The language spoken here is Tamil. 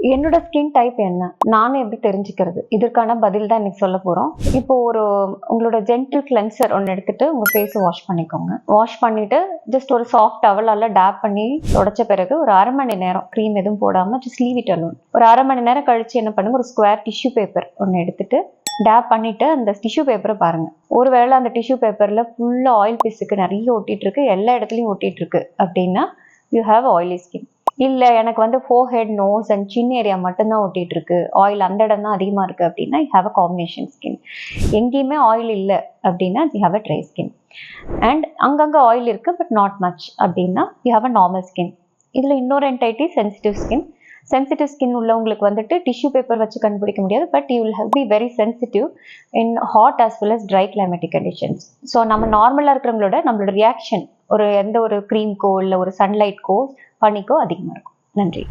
என்னோட ஸ்கின் டைப் என்ன? நானும் எப்படி தெரிஞ்சுக்கிறது? இதற்கான பதில் தான் இன்னைக்கு சொல்ல போறோம். இப்போ உங்களோட ஜென்டில் கிளென்சர் ஒண்ணு எடுத்துட்டு உங்க ஃபேஸ வாஷ் பண்ணிக்கோங்க. வாஷ் பண்ணிட்டு ஜஸ்ட் ஒரு சாஃப்ட் டவலால டேப் பண்ணி தொடச்ச பிறகு ஒரு 1/2 மணி நேரம் க்ரீம் எதுவும் போடாம ஜஸ்ட் லீவ் இட் அலோன். ஒரு 1/2 மணி நேரம் கழிச்சு என்ன பண்ணுங்க, ஒரு ஸ்கொயர் டிஷ்யூ பேப்பர் ஒண்ணு எடுத்துட்டு டேப் பண்ணிட்டு அந்த டிஷ்யூ பேப்பரை பாருங்க. ஒருவேளை அந்த டிஷ்யூ பேப்பர்ல ஃபுல்லா ஆயில் பிசுக்கு நிறைய ஒட்டிட்டு இருக்கு, எல்லா இடத்துலயும் ஒட்டிட்டு இருக்கு அப்படின்னா யூ ஹேவ் ஆயிலி ஸ்கின். இல்லை எனக்கு வந்து forehead, nose and chin area மட்டும்தான் ஒட்டிட்டு இருக்கு, ஆயில் அந்த இடம் தான் அதிகமாக இருக்குது அப்படின்னா you have a combination skin. எங்கேயுமே ஆயில் இல்லை அப்படின்னா you have a dry skin. And அங்கங்கே ஆயில் இருக்குது பட் நாட் மச் அப்படின்னா you have a normal skin. இதில் இன்னொரு entity sensitive skin. Sensitive skin உள்ளவங்களுக்கு வந்துட்டு டிஷ்யூ பேப்பர் வச்சு கண்டுபிடிக்க முடியாது, but you will be very sensitive in hot as well as dry climatic conditions. So நம்ம நார்மலாக இருக்கிறவங்களோட நம்மளோட ரியாக்ஷன் எந்த ஒரு க்ரீம்க்கோ இல்லை ஒரு சன்லைட்க்கோ பனிக்கோ அதிகமாக இருக்கும். நன்றி.